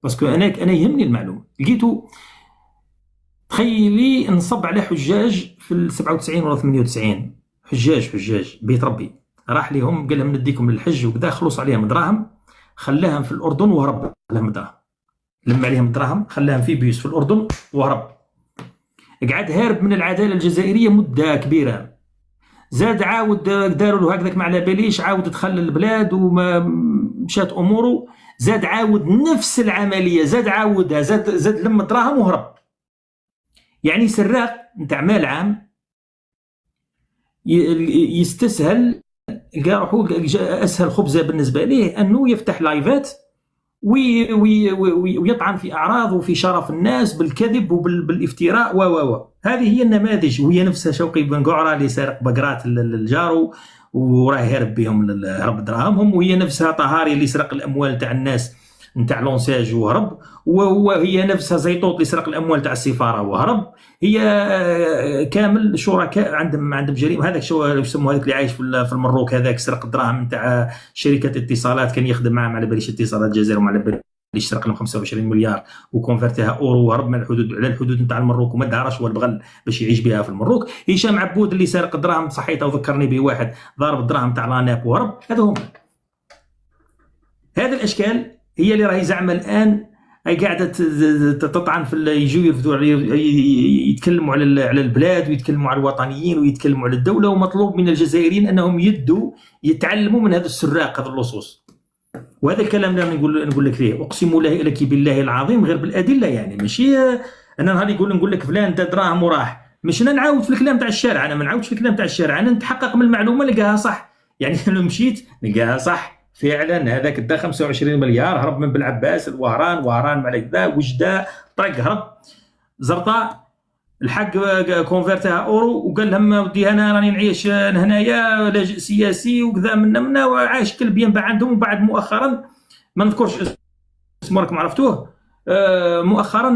باسكو انا يهمني المعلومه. لقيتو تخيلي نصب على حجاج في 97 ولا 98، حجاج بيت ربي، راح لهم قال لهم نديكم للحج وكذا، خلص عليهم دراهم، خلاهم في الاردن وهرب لهم دراهم، لم عليهم الدراهم خلاهم في بيوس في الاردن وهرب، قعد هارب من العداله الجزائريه مده كبيره. زاد عاود داروا له هكذاك ما على باليش، عاود دخل البلاد وما مشات اموره، زاد عاود نفس العمليه، زاد عاودها، زاد لم دراهم وهرب. يعني سراق نتاع مال عام يستسهل، لقى روحو اسهل خبزه بالنسبه ليه انه يفتح لايفات ويطعن في اعراض وفي شرف الناس بالكذب وبالافتراء و هذه هي النماذج. وهي نفسها شوقي بن قعره اللي سارق بقرات الجارو وراه هرب بهم هرب دراهمهم، وهي نفسها طهاري اللي سرق الاموال تاع الناس نتاع لونساج وهرب، وهي نفسها زيطوط اللي سرق الاموال تاع السفاره وهرب. هي كامل شركاء عندهم جريمه. هذاك شو يسموه، هذاك اللي عايش في المروك، هذاك سرق الدراهم نتاع شركه اتصالات، كان يخدم معهم على باليش اتصالات الجزائر وما على باليش سرق لهم 25 مليار وكونفرتها اورو وهرب من الحدود على الحدود نتاع المروك وما دارش هو البغل باش يعيش بها في المروك. هشام عبود اللي سرق الدراهم صحيته وذكرني به واحد ضارب الدراهم تاع لاناب وهرب. هذا هم، هذه الاشكال هي اللي راهي زعما الان هي قاعده تطعن في يجوا يتكلموا على البلاد ويتكلموا على الوطنيين ويتكلموا على الدوله، ومطلوب من الجزائريين انهم يتعلموا من هذا السراق هذا اللصوص. وهذا الكلام اللي نقول لك فيه اقسم لك بالله العظيم غير بالادله، يعني ماشي انا نهار نقول لك فلان دا دراهم وراح، مش انا نعاود في الكلام تاع الشارع، انا ما نعاودش في الكلام تاع الشارع، انا نتحقق من المعلومه نلقاها صح. يعني انا مشيت نلقاها صح فعلا، هذاك دا 25 مليار هرب من بالعباس الوهران مع كذا وجده طرق هرب زرطاء، الحق كونفرتها اورو وقال لهم ودي انا راني نعيش هنايا لاجئ سياسي وكذا منا وعايش كلب ينبع عندهم. وبعد مؤخرا ما نذكرش اسمه راكم عرفتوه، مؤخرا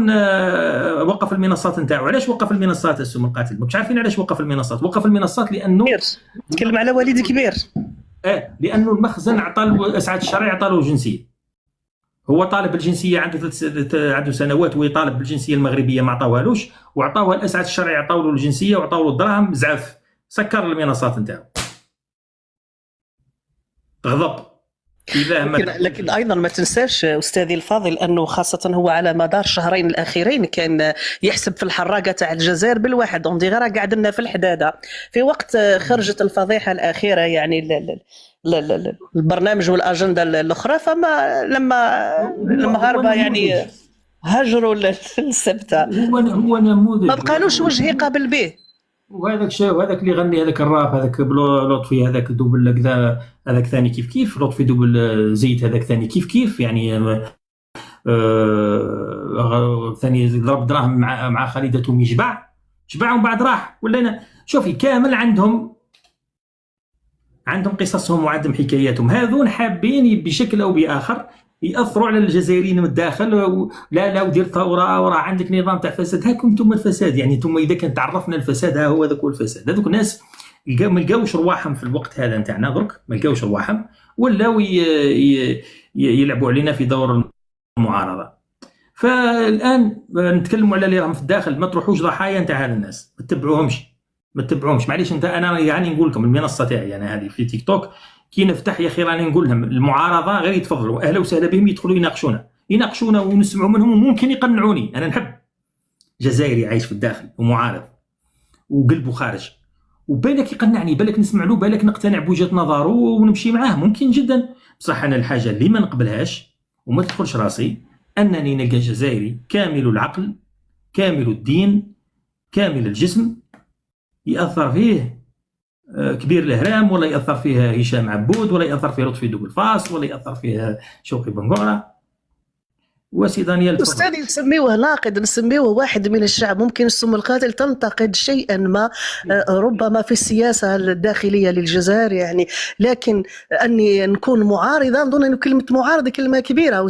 وقف المنصات نتاعو. علاش وقف المنصات السم القاتل؟ مش عارفين علاش وقف المنصات. وقف المنصات لانه تكلم على والد كبير، لانه المخزن عطى اسعاد الشرعي عطى له جنسيه، هو طالب الجنسيه عنده سنوات ويطالب بالجنسيه المغربيه ما عطاوهالوش، وعطاوها الاسعد الشرعي عطاو له الجنسيه وعطاو له الدراهم زعف، سكر المنصات نتاعو غضب. لكن ايضا ما تنساش استاذي الفاضل انه خاصه هو على مدار الشهرين الاخيرين كان يحسب في الحراقه تاع الجزائر بالواحد، اون ديغرا قاعد لنا في الحداده. في وقت خرجت الفضيحه الاخيره يعني البرنامج والاجنده الاخرى، فما لما هربا يعني هجروا السبته، هو نموذج ما بقالوش وجه يقابل به. وهذاك اللي غني هذاك الراب هذاك لطفي هذاك دوبل كذا، هذاك ثاني كيف لطفي دوبل زيت هذاك ثاني كيف يعني ثاني ضرب دراهم مع خالدته يشبع ومن بعد راح. ولا شوفي كامل عندهم قصصهم وعندهم حكاياتهم، هذون حابين بشكل او باخر ياثروا على الجزائريين من الداخل. لا ودير ثوره وراه عندك نظام تاع فساد، هاكم انتم الفساد. يعني انتم اذا كان تعرفنا الفساد ها هو ذاك هو الفساد. هذوك الناس ما لقاوش رواحهم في الوقت هذا نتاعنا درك، ما لقاوش رواحهم ولاو يلعبوا علينا في دور المعارضه. فالان نتكلموا على اللي راهم في الداخل، ما تروحوش ضحايا نتاع هذا الناس، ما تتبعوهمش. معليش انت انا يعني نقول لكم المنصه تاعي انا هذه في تيك توك كي نفتح يا اخي راني نقول لهم المعارضه غير يتفضلوا اهلا وسهلا بهم، يدخلوا يناقشونا ونسمعوا منهم وممكن يقنعوني. انا نحب جزائري عايش في الداخل ومعارض وقلبه خارج، وبالك يقنعني، بالك نسمع له، بالك نقتنع بوجهه نظره ونمشي معاه، ممكن جدا. بصح انا الحاجه اللي ما نقبلهاش وما تدخلش راسي انني نلقى جزائري كامل العقل كامل الدين كامل الجسم ياثر فيه كبير الهرام، ولا ياثر فيه هشام عبود، ولا ياثر فيه لطفي دوب الفاس، ولا ياثر فيه شوقي بن قعره وسي دانيال. استاذي نسميوه ناقد، نسميوه واحد من الشعب. ممكن السم القاتل تنتقد شيئا ما ربما في السياسه الداخليه للجزائر يعني، لكن اني نكون معارضه نظن ان كلمه معارضه كلمه كبيره.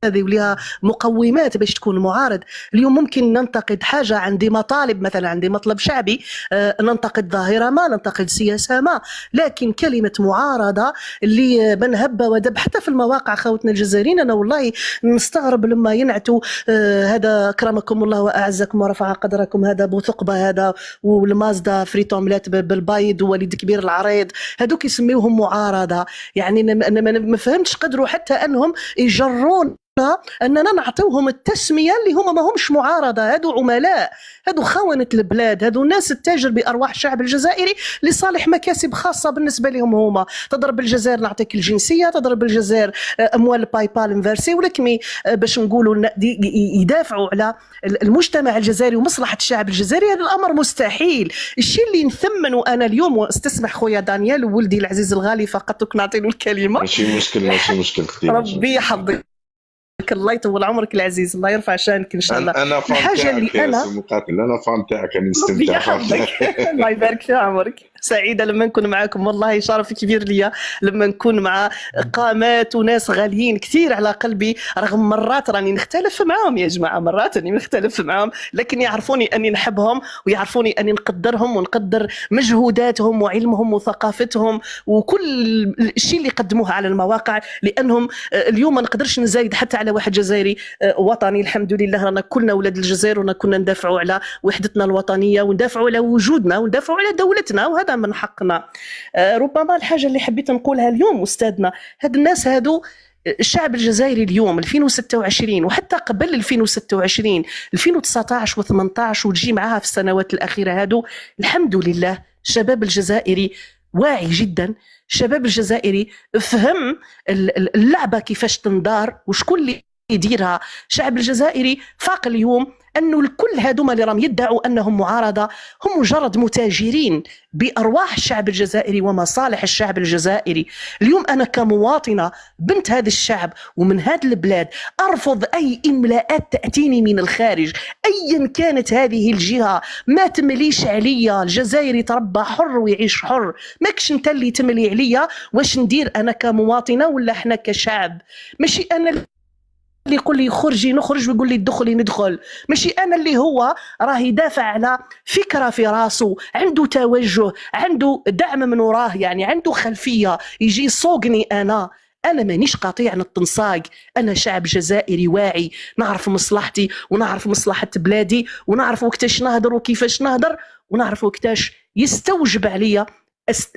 هذه ولها مقومات باش تكون معارض. اليوم ممكن ننتقد حاجة، عندي مطالب مثلا، عندي مطلب شعبي، ننتقد ظاهرة ما، ننتقد سياسة ما، لكن كلمة معارضة اللي من هب ودب حتى في المواقع خوتنا الجزائريين، أنا والله نستغرب لما ينعتوا هذا أكرمكم الله وأعزكم ورفع قدركم، هذا بوثقبة هذا والمازدا فريت اومليت بالبيض ووليد كبير العريض، هذوك يسميوهم معارضة. يعني أنا ما فهمتش قدروا حتى أنهم يجرون أننا نعطيوهم التسمية اللي هم ما همش معارضة، هادو عملاء، هادو خونة البلاد، هادو ناس التاجر بأرواح الشعب الجزائري لصالح مكاسب خاصة بالنسبة لهم هما. تضرب الجزائر نعطيك الجنسية، تضرب الجزائر أموال باي بال انفرسي، ولكن باش نقولوا يدافعوا على المجتمع الجزائري ومصلحة الشعب الجزائري، هذا الأمر مستحيل. الشيء اللي نثمنه أنا اليوم، واستسمح خويا دانيال وولدي العزيز الغالي فقط نعطي له الكلمة. ماشي مشكل ربي يحفظك، الله يطول عمرك العزيز، الله يرفع شانك ان شاء الله. انا فان تاعك انا فان تاعك، انا نستمتع. الله يبارك في عمرك، سعيده لما نكون معاكم، والله شرف كبير ليا لما نكون مع قامات وناس غاليين كثير على قلبي، رغم مرات راني نختلف معاهم يا جماعه، مرات راني نختلف معاهم، لكن يعرفوني اني نحبهم ويعرفوني اني نقدرهم ونقدر مجهوداتهم وعلمهم وثقافتهم وكل الشيء اللي قدموه على المواقع، لانهم اليوم ما نقدرش نزايد حتى على واحد جزائري وطني. الحمد لله رانا كلنا اولاد الجزائر، ونا كنا ندافعوا على وحدتنا الوطنيه وندافعوا على وجودنا وندافعوا على دولتنا، وهذا من حقنا. ربما الحاجه اللي حبيت نقولها اليوم استاذنا، هاد الناس هادو الشعب الجزائري اليوم 2026 وحتى قبل 2026 2019 و18 وتجي معها في السنوات الاخيره، هادو الحمد لله الشباب الجزائري واعي جدا، الشباب الجزائري فهم اللعبه كيفاش تندار وشكون اللي يديرها. الشعب الجزائري فاق اليوم أنه الكل هذوما اللي راهم يدعوا أنهم معارضة هم مجرد متاجرين بأرواح الشعب الجزائري ومصالح الشعب الجزائري. اليوم أنا كمواطنة بنت هذا الشعب ومن هذه البلاد أرفض أي إملاءات تأتيني من الخارج أيا كانت هذه الجهة، ما تمليش عليا. الجزائري تربى حر ويعيش حر، ماكش انت اللي تملي عليا واش ندير أنا كمواطنة ولا احنا كشعب. ماشي أنا اللي يقول لي خرجي نخرج ويقول لي ادخلي ندخل، ماشي انا اللي هو راه يدافع على فكره في راسه، عنده توجه، عنده دعم من وراه، يعني عنده خلفيه يجي يصوقني. انا مانيش قطيع التنصاق، انا شعب جزائري واعي، نعرف مصلحتي ونعرف مصلحه بلادي ونعرف وقتاش نهضر وكيفاش نهضر ونعرف وقتاش يستوجب عليا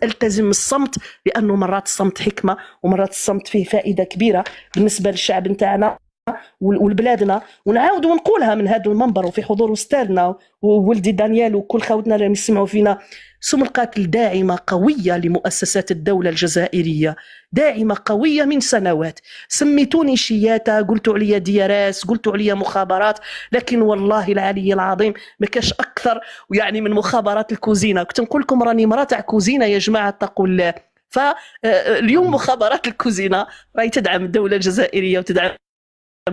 التزم الصمت، لانه مرات الصمت حكمه ومرات الصمت فيه فائده كبيره بالنسبه للشعب نتاعنا والبلادنا. ونعاود ونقولها من هذا المنبر وفي حضور استاذنا وولدي دانيال وكل خوتنا اللي يسمعوا فينا، سم القاتل داعمه قويه لمؤسسات الدوله الجزائريه، داعمه قويه من سنوات. سميتوني شياته، قلتوا عليا دياراس، قلتوا عليا مخابرات، لكن والله العلي العظيم ما كاش اكثر يعني من مخابرات الكوزينه. كنت نقول لكم راني مراه تاع كوزينه يا جماعه اتقوا الله. فاليوم مخابرات الكوزينه راهي تدعم الدوله الجزائريه وتدعم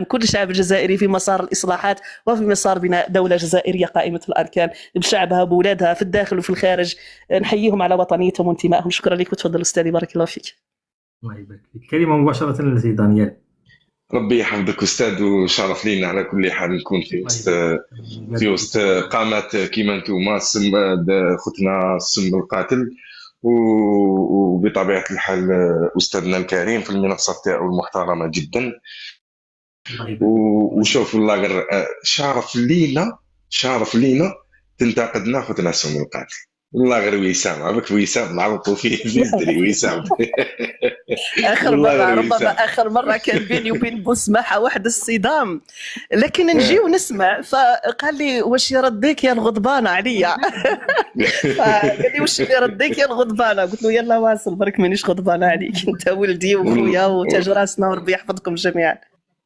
كل الشعب الجزائري في مسار الإصلاحات وفي مسار بناء دولة جزائرية قائمة الأركان بشعبها بولادها في الداخل وفي الخارج. نحييهم على وطنيتهم وانتمائهم. شكرا لك وتفضل أستاذي، بارك الله فيك. الله يبارك فيك. كلمة مباشرة لسي دانيال. ربي يحفظك أستاذ، وشرف لينا على كل حال نكون في وسط قامات كيما نتوما خوتنا السم القاتل، وبطبيعة الحال أستاذنا الكريم في المنصة تاعو المحترمة جدا. وشوف والله غير شارف لينا تنتقدنا خوتنا السم القاتل، والله غير وسام عبك وسام نعرفوا فيه الدري وسام. آخر مرة كان بيني وبين بوسماحة واحد الصدام، لكن نجي ونسمع فقال لي واش يرديك يا الغضبانة عليا. فقال لي واش يرديك يا الغضبانة، قلت له يلا واصل برك مانيش غضبانة عليك، انت ولدي وخويا وتاج راسنا وربي يحفظكم جميعا.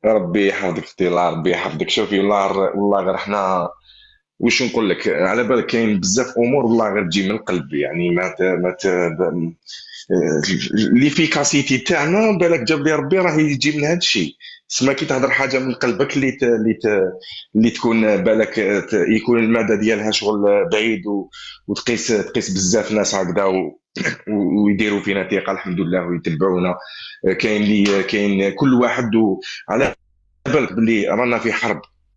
ربي يحفظك اختي، الله ربي يحفظك. شوفي والله غير احنا واش نقول لك، على بالك كاين بزاف امور والله غير تجي من القلب، يعني ما ليفيكاسيتي تاعنا بالك جاب لي ربي راه يجي من هذا الشيء. سما كي تهضر حاجه من قلبك اللي تكون بالك يكون المدى ديالها شغل بعيد وتقيس بزاف ناس هكذا ويديروا فينا ثقه الحمد لله ويتبعونا. كاين كل واحد على بالك باللي رانا في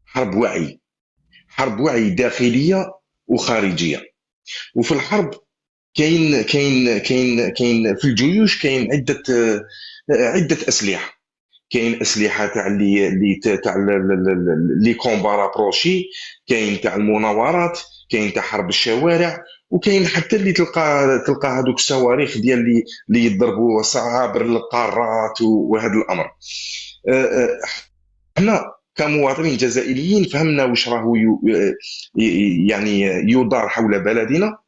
حرب وعي، حرب وعي داخليه وخارجيه. وفي الحرب كاين في الجيوش كاين عده اسلحه. كاين اسلحه تاع تاع لي كومبا رابروشي، كاين تاع المناورات، كاين تاع حرب الشوارع، وكاين حتى اللي تلقى هذوك الصواريخ ديال اللي يضربوا صعابر للقارات وهذا الامر. احنا كمواطنين جزائريين فهمنا واش راهو يعني يدار حول بلدنا،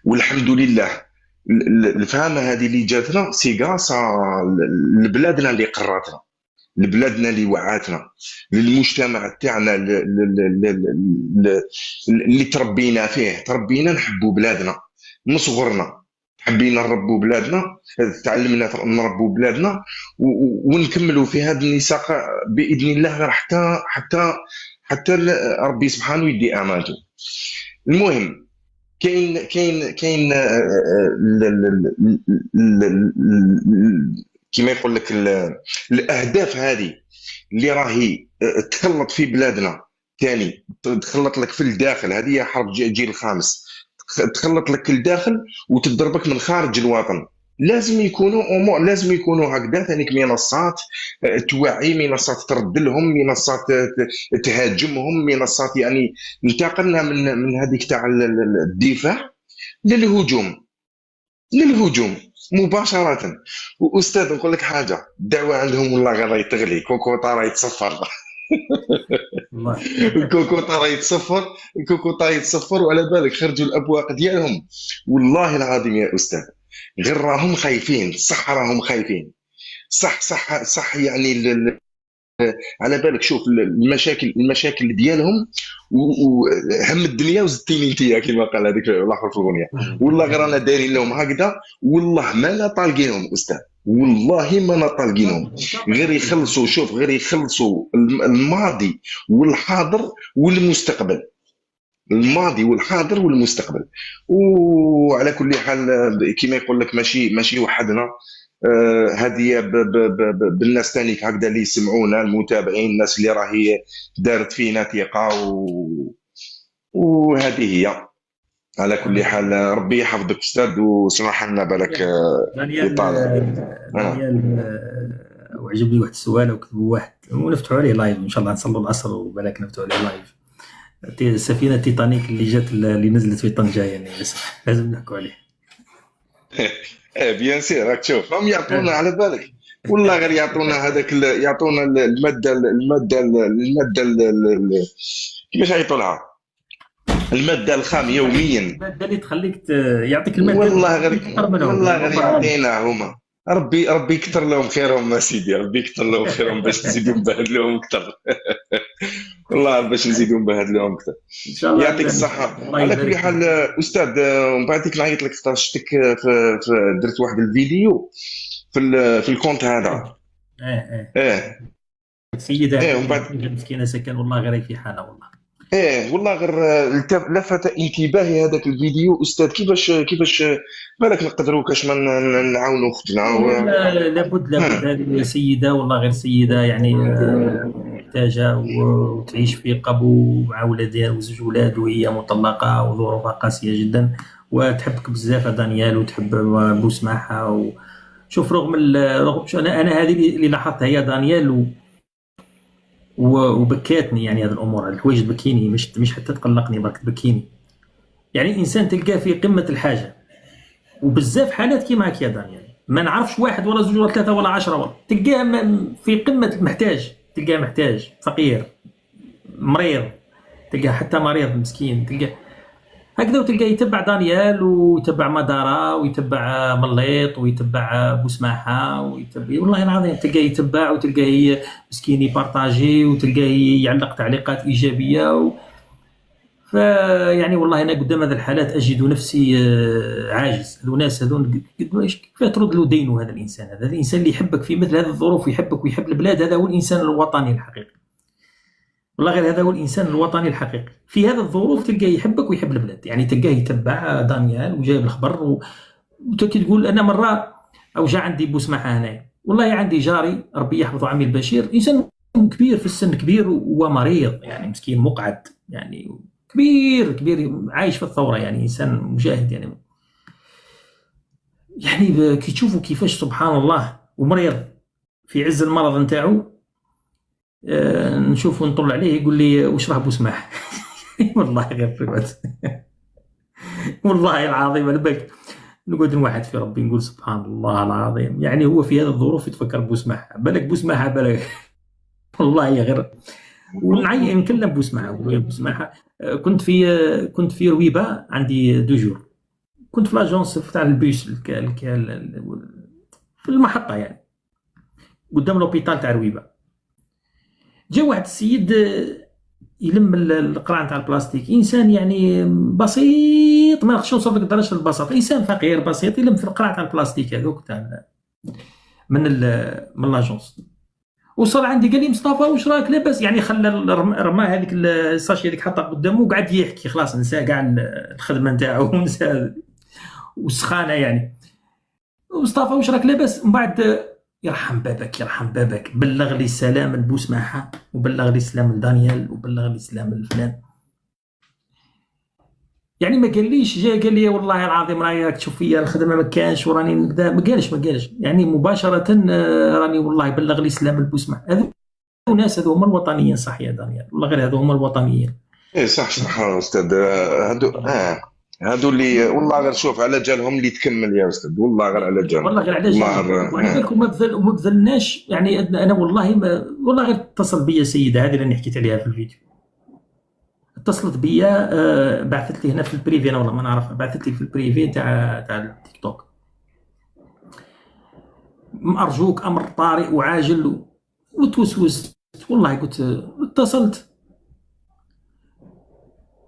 والحمد لله الفهمه هذه اللي جاتنا سي غاسا لبلادنا اللي قراتنا، لبلادنا اللي وعاتنا، للمجتمع تاعنا اللي تربينا فيه. تربينا نحبوا بلادنا من صغرنا، حبينا نربوا بلادنا، تعلمنا نربوا بلادنا، ونكملوا في هذا النساق باذن الله غير حتى ربي سبحانه يدي امانته. المهم كاين كما يقول لك الاهداف هذه اللي راهي تخلط في بلادنا، ثاني تخلط لك في الداخل. هذه هي حرب الجيل الخامس، تخلط لك الداخل وتضربك من خارج الوطن. لازم يكونوا هكذا ثاني منصات توعي، منصات ترد لهم، منصات تهاجمهم، منصات يعني انتقلنا من هذيك تاع الدفاع للهجوم مباشره. واستاذ نقول لك حاجه، الدعوه عندهم والله غير راهي تغلي، كوكوطا راهي تصفر الكوكوطا يتصفر، وعلى بالك خرجوا الابواق ديالهم. والله العظيم يا استاذ غير راهم خايفين، صح راهم خايفين، صح يعني على بالك شوف المشاكل ديالهم وهم الدنيا وزدتيني انتيا كما قال هذيك الاخر في الاغنيه. والله غير انا دايرين لهم هكذا، والله ما لا طالقينهم استاذ، والله ما لا طالقينهم. غير يخلصوا الماضي والحاضر والمستقبل، الماضي والحاضر والمستقبل. وعلى كل حال كما يقول لك ماشي وحدنا، هذه بالناس ثاني هكذا اللي يسمعونا، المتابعين، الناس اللي راهي دارت فينا ثقه، وهذه هي. على كل حال ربي يحفظك استاذ، وسمح لنا بالك دانيال وعجبني واحد السؤال وكتبوا واحد ونفتحوا عليه لايف ان شاء الله، نصلوا العصر وبالك نفتحوا عليه لايف. السفينه تيتانيك اللي نزلت في طنجه، يعني لازم نحكوا عليه. بيان سير، راك تشوف هم يعطونا على بالك، والله غير يعطونا هذاك يعطونا الماده كيفاش يعيطوا لها، الماده الخام يوميا، الماده اللي تخليك يعطيك الماده. والله غير يعطينا هما. ربي يكثر لهم خيرهم سيدي، ربي يكثر لهم خيرهم باش نزيدوا نبهدلوهم اكثر. والله باش نزيدوا نبهدلوهم اكثر. ان شاء الله يعطيك الصحه. على كل حال استاذ، ومن بعد ديك نعيط لك خاطر شفتك درت واحد الفيديو في الكونت هذا. السيده ومن بعد مسكينه سكن، والله غير في حالها والله. والله غير لفت انتباهي هذاك الفيديو استاذ. كيفاش بالك نقدروا كاش ما نعاونوا اختنا؟ لابد هذه السيده والله غير سيده يعني محتاجه وتعيش في قبو مع ولادها وزوج ولاد، وهي مطلقه وظروفها قاسيه جدا، وتحبك بزاف دانيال وتحب بوسماحه. شوف رغم انا هذه اللي لاحظتها هي دانيال وبكاتني، يعني هذه الامور، هذه الحوايج تبكيني، مش حتى تقلقني، برك تبكيني. يعني انسان تلقاه في قمه الحاجه، وبزاف حالات كيما هكا يا دانيال، ما نعرفش واحد ولا زوج ولا ثلاثه ولا 10 ولا تلقاه في قمه المحتاج، تلقاه محتاج فقير مريض، تلقاه حتى مريض مسكين، تلقاه هكذا، وتلقاه يتبع دانيال ويتبع مدارة ويتبع مليط ويتبع بوسماحة ويتبع، والله العظيم تلقاه يتبع، وتلقاه مسكين يبارطاجي، وتلقاه يعلق تعليقات إيجابية فيعني والله أنا قدام هذه الحالات أجد نفسي عاجز. هذو ناس هذون كيف ترد له دينه؟ هذا الإنسان، هذا الإنسان اللي يحبك في مثل هذه الظروف ويحبك ويحب البلاد، هذا هو الإنسان الوطني الحقيقي. والله غير هذا هو الانسان الوطني الحقيقي. في هذه الظروف تلقاه يحبك ويحب البلاد، يعني تلقاه يتبع دانيال وجايب الخبر تقول انا مره اوجع عندي بوسماحه هنايا، والله عندي جاري ربي يحفظه عمي البشير، انسان كبير في السن، كبير ومريض يعني، مسكين مقعد يعني، كبير عايش في الثوره يعني، انسان مجاهد يعني. يعني كي تشوفوا كيفاش سبحان الله ومريض في عز المرض نتاعو، نشوفه نطلع عليه يقول لي واش راه بوسماح. والله غير فوات. والله العظيم انا بالك نقعد نوحد في ربي نقول سبحان الله العظيم، يعني هو في هذه الظروف يتفكر بوسماح، بالك بوسماح بالك. والله غير ونعي نكلم بوسماح، نقول بوسماح. كنت في رويبه عندي دوجور، كنت في لاجونس تاع البيس في المحطه يعني قدام لوبيتال تاع رويبه. جا واحد السيد يلم القرعه تاع البلاستيك، انسان يعني بسيط، ما نقدرش نوصف لك درجه البساطه، انسان فقير بسيط يلم في القرعه تاع البلاستيك هذوك تاع من لاجونس. وصل عندي قال لي مصطفى واش راك لاباس، يعني خلى رمى هذيك الساشي هذيك حطها قدامه وقعد يحكي، خلاص نسى كاع الخدمه نتاعو ونسى والسخانه يعني. مصطفى واش راك لاباس، من بعد يرحم بابك بلغ لي السلام لبوسماحه، وبلغ لي السلام لدانيال، وبلغ لي السلام لفلان. يعني ما قاليش، جا قال لي والله العظيم راك تشوف فيا الخدمه ما كانش وراني كذا، ما قالش يعني مباشره، راني والله بلغ لي سلام لبوسماحه. هذو الناس هذو هما الوطنيين، صح يا دانيال والله غير هذو هما الوطنيين. ايه صح استاذ. هادو اللي والله غير شوف على جالهم اللي تكمل يا استاذ، والله غير على جالهم، والله غير على جالهم. وعلى بالك وما بذلناش يعني. انا والله والله غير اتصل بيا سيده هذه اللي حكيت عليها في الفيديو، اتصلت بيا، بعثت لي هنا في البريفي، انا والله ما نعرفها، بعثت لي في البريفي تاع التيك توك، ارجوك امر طارئ وعاجل، وتوسوست والله. قلت اتصلت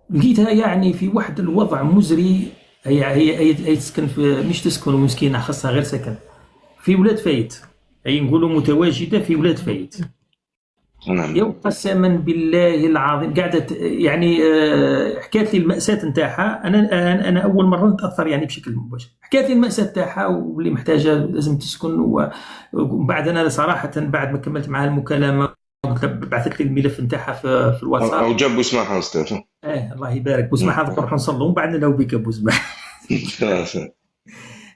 لقيتها يعني في واحد الوضع مزري. هي تسكن في، مش تسكن مسكينه، خاصها غير سكن في ولاد فايت، اي نقولوا متواجده في ولاد فايت. نعم. قسما بالله العظيم قعدت يعني، حكات لي المأساة نتاعها. انا اول مره نتاثر يعني بشكل مباشر. حكات لي المأساة نتاعها واللي محتاجه لازم تسكن. وبعد انا صراحه بعد ما كملت معها المكالمه بعثت لي الملف نتاعها في الواتساب. او جاب بوسماحه استاذ. الله يبارك بوسماحه، نروح نصلوا ومن بعد نلعبوا بك بوسماحه.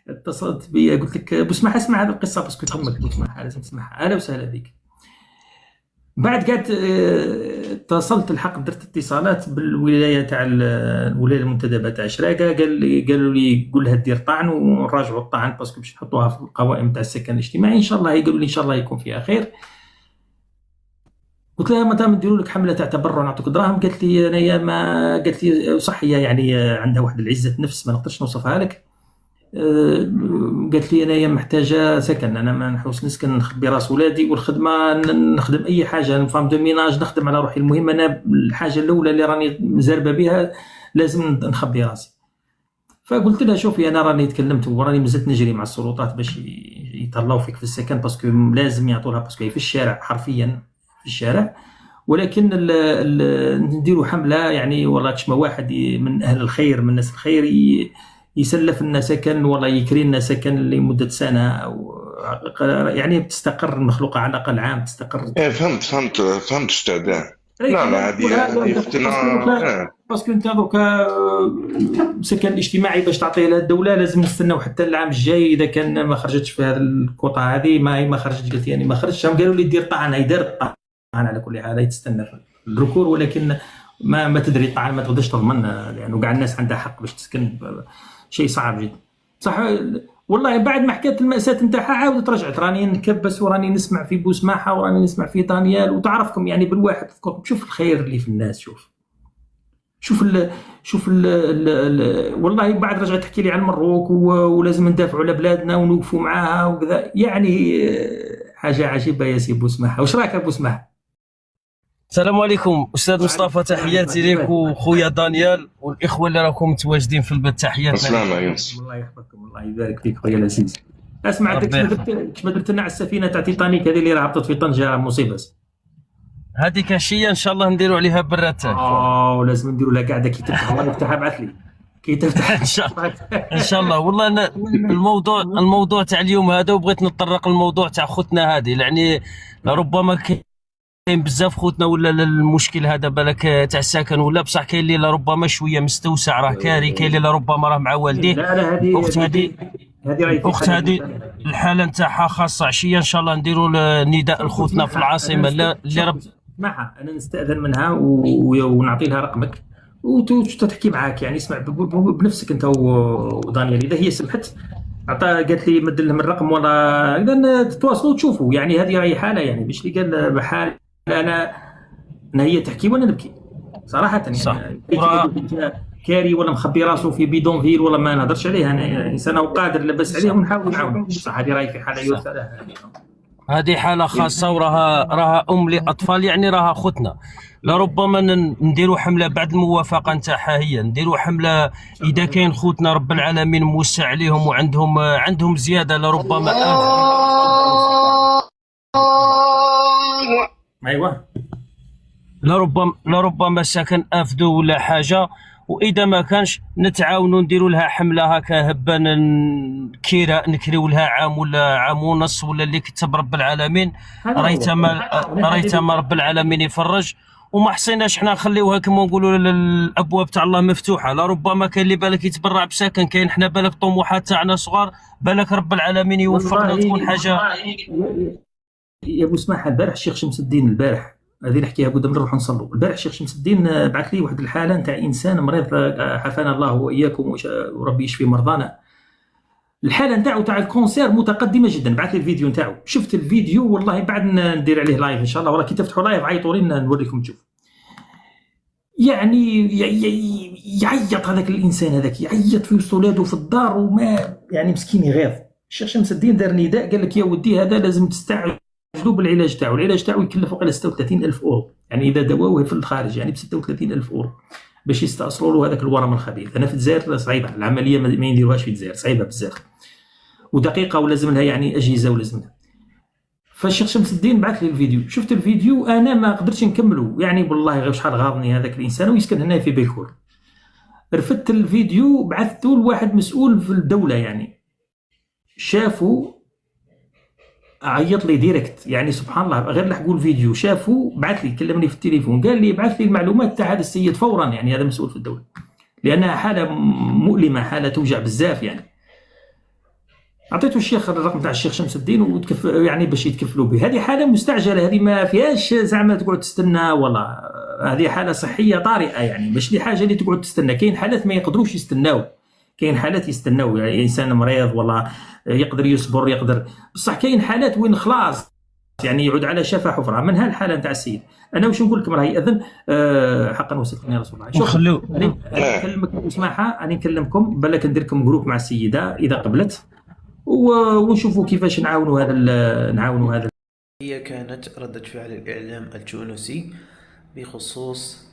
اتصلت بي قلت لك بوسماحه اسمع هذه القصه باسكو تهمك بوسماحه لازم تسمعها. اهلا وسهلا بك. بعد قعدت اتصلت الحق، درت اتصالات بالولايه تاع الولايه المنتدبه تاع شراكه، قالوا لي قول لها دير طعن ونراجعوا الطعن باسكو باش نحطوها في القوائم تاع السكن الاجتماعي ان شاء الله. قالوا لي ان شاء الله يكون فيها خير. قلت لها متى نديروا لك حمله تاع تبرع نعطوك دراهم؟ قالت لي انايا ما، قالت لي صح هي يعني عندها واحد العزه نفس ما نقدرش نوصفها لك. قالت لي انايا محتاجه سكن، انا ما نحوس نسكن نخبي راس ولادي، والخدمه نخدم اي حاجه فام دو ميناج نخدم على روحي. المهم انا الحاجه الاولى اللي راني مزربه بها لازم نخبي راسي. فقلت لها شوفي انا راني تكلمت وراني مازلت نجري مع السلطات باش يطلعوا فيك في السكن، باسكو لازم يعطوا لها، باسكو هي في الشارع حرفيا في الشارع. ولكن نديروا حمله يعني، والله تشمى واحد من اهل الخير من الناس الخير يسلف لنا سكن، والله يكري لنا سكن لمده سنه او يعني تستقر المخلوقه على الاقل عام تستقر. فهمت استاذ. لا هذه افتنا، باسكو انت دوكا سكن اجتماعي باش تعطيه للدوله لازم نستناو حتى العام الجاي. اذا كان ما خرجتش في هذه الكوطه هذه ما خرجتش، قلت يعني ما خرجتش، قالوا لي دير طعن. هي دار الطعن على كل حال، هي تستنى الركور، ولكن ما تدري الطعن ما تقدرش تضمن، لانه كاع الناس عندها حق باش تسكن، شيء صعب جدا صح. والله بعد ما حكيت المأساة نتاعها عاودت رجعت، راني نكبس وراني نسمع في بوسماحه وراني نسمع في دانيال، وتعرفكم يعني بالواحد شوف الخير اللي في الناس. شوف والله بعد رجعت تحكي لي عن مروك ولازم ندافعوا على بلادنا ونوقفوا معاها وكذا، يعني حاجه عجيبه يا سي بوسماحه. واش راك بوسماحه؟ السلام عليكم استاذ مصطفى، تحياتي لك وخويا دانيال والاخوه اللي راكم متواجدين في البث، تحياتي. السلام عليكم. الله يحفظكم الله يبارك فيك خويا العزيز. اسمع كيفاش ما درت لنا على السفينه تاع تيتانيك هذه اللي راه هبطت في طنجه، مصيبه. هذيك عشيه ان شاء الله نديروا عليها براتان. لازم نديروا لها قاعده كي تفتح الله يفتحها ابعث لي كي تفتح ان شاء الله. والله أنا الموضوع تاع اليوم هذا، وبغيت نتطرق للموضوع تاع خوتنا هذه، يعني ربما كاين بزاف خوتنا ولا المشكل هذا بالك تاع السكن ولا بصح كاين اللي لربما شويه مستوسع راه كاري، كاين اللي لربما راه مع والديه. لا لا، هذه راهي في اخت حالة هذه الحاله نتاعها خاصه عشيه ان شاء الله نديروا نداء لخوتنا في العاصمه اللي رب اسمعها، انا نستاذن منها ونعطي لها رقمك وتحكي معاك، يعني اسمع بنفسك انت ودانيال. اذا هي سمحت قالت لي مد لهم الرقم ولا اذا تتواصلوا وتشوفوا، يعني هذه راهي حاله، يعني باش اللي قال بحال انا ان هي تحكي وانا نبكي صراحه. يعني صح. كاري ولا مخبي راسه في بيدونفيل ولا ما نهضرش عليه، انا انسان وقادر لبس عليه ونحاول نعاونه. بصح هذه راهي في حاله يرثى لها. هذه حاله خاصه وراها لاطفال، يعني راها خوتنا. لربما نديروا حمله بعد الموافقه نتاعها، هي نديروا حمله اذا كاين خوتنا رب العالمين موسع عليهم وعندهم زياده لربما ايوه لربما سكن افدو ولا حاجه، واذا ما كانش نتعاونوا نديروا لها حمله هكا هبه نكريو لها عام ولا عام ونص ولا اللي كتب رب العالمين. ريتما رب العالمين يفرج، وما حصيناش حنا نخليوها كما نقولوا الابواب تاع الله مفتوحه. لربما كاين اللي بالك يتبرع بسكن، كاين حنا بالك طموحات تاعنا صغار، بالك رب العالمين يوفقنا تكون حاجه. يا ابو سماح، البارح الشيخ شمس الدين، البارح هذه نحكيها قدام نروحوا نصلوا. البارح الشيخ شمس الدين بعث لي واحد الحاله نتاع انسان مريض، عافانا الله واياكم وربي يشفي مرضانا. الحاله نتاعو تاع الكونسير متقدمه جدا، بعث لي الفيديو نتاعو، شفت الفيديو والله بعد ندير عليه لايف ان شاء الله، ولا كي تفتحوا لايف عيطوا لنا نوريكم تشوف. يعني يعيط هذاك الانسان، هذاك يعيط في وسط ولاده في الدار وما يعني مسكين يغيظ. الشيخ شمس الدين دار نداء قال لك يا ودي هذا لازم تستعجلوا بالعلاج تاعو. العلاج تاعو يكلف فوق 36,000 اورو، يعني اذا دواوه في الخارج يعني ب 36,000 اورو باش يستأصلوا له هذاك الورم الخبيث. انا في الجزائر صعيبه العمليه، ما يديروهاش في الجزائر، صعيبه بزاف ودقيقه ولازم لها يعني اجهزه ولازم لها. فالشيخ شمس الدين بعث لي الفيديو، شفت الفيديو انا ما قدرتش نكمله، يعني والله غير شحال غاضني هذاك الانسان ويسكن هنا في بيكور. رفدت الفيديو بعثته لواحد مسؤول في الدوله، يعني شافوا عيط لي ديريكت، يعني سبحان الله غير لحقوا الفيديو شافوا، بعث لي كلمني في التليفون قال لي ابعث لي المعلومات تاع هذا السيد فورا، يعني هذا مسؤول في الدوله، لانها حاله مؤلمه، حاله توجع بزاف. يعني عطيته الشيخ الرقم تاع الشيخ شمس الدين يعني باش يتكفلوا به. هذه حاله مستعجله، هذه ما فيهاش زعما تقعد تستنى، والله هذه حاله صحيه طارئه، يعني مش دي حاجه اللي تقعد تستنى. كاين حالات ما يقدروش يستناو، كاين حالات يستناو، يعني انسان مريض والله يقدر يصبر يقدر، بصح كاين حالات وين خلاص يعني يعود على شفا حفره، منها الحاله نتاع السيد. انا واش نقول لكم راهي اذن حقا وصدقني يا رسول الله. شوف انا نكلمك بسماحه، انا نكلمكم بالك ندير لكم جروب مع السيده اذا قبلت ونشوفوا كيفاش نعاونوا هذا. هي كانت ردة فعل الإعلام التونسي بخصوص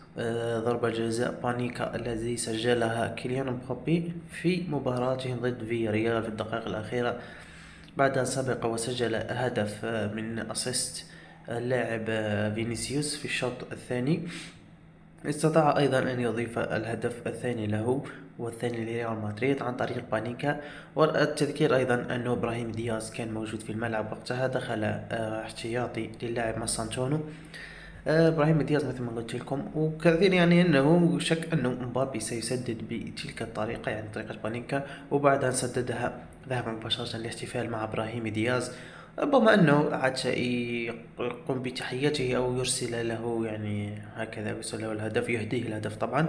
ضربة جزاء بانيكا الذي سجلها كيليان مبابي في مباراته ضد فياريال في الدقائق الأخيرة، بعد أن سبق وسجل هدف من أسيست اللاعب فينيسيوس في الشوط الثاني. استطاع أيضا أن يضيف الهدف الثاني له والثاني لريال مدريد عن طريق بانيكا. والتذكير أيضا أنه إبراهيم دياز كان موجود في الملعب وقتها، دخل احتياطي للاعب ماسانتونو. إبراهيم دياز مثل ما قلت لكم، وكثير يعني أنه شك أنه مبابي سيسدد بتلك الطريقة، يعني طريقة بانيكا، وبعد أن سددها ذهب مباشرة للاحتفال مع إبراهيم دياز، ربما أنه عاد يقوم بتحيته أو يرسل له يعني هكذا، يرسل له الهدف، يهديه الهدف طبعا.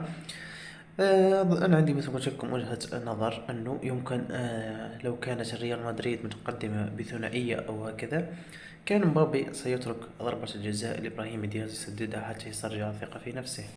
أنا عندي مثل ما قلت لكم وجهة نظر أنه يمكن لو كانت ريال مدريد متقدمة بثنائية أو هكذا، كان مبابي سيترك ضربة الجزاء لإبراهيم دياز يسددها حتى يسترجع الثقة في نفسه.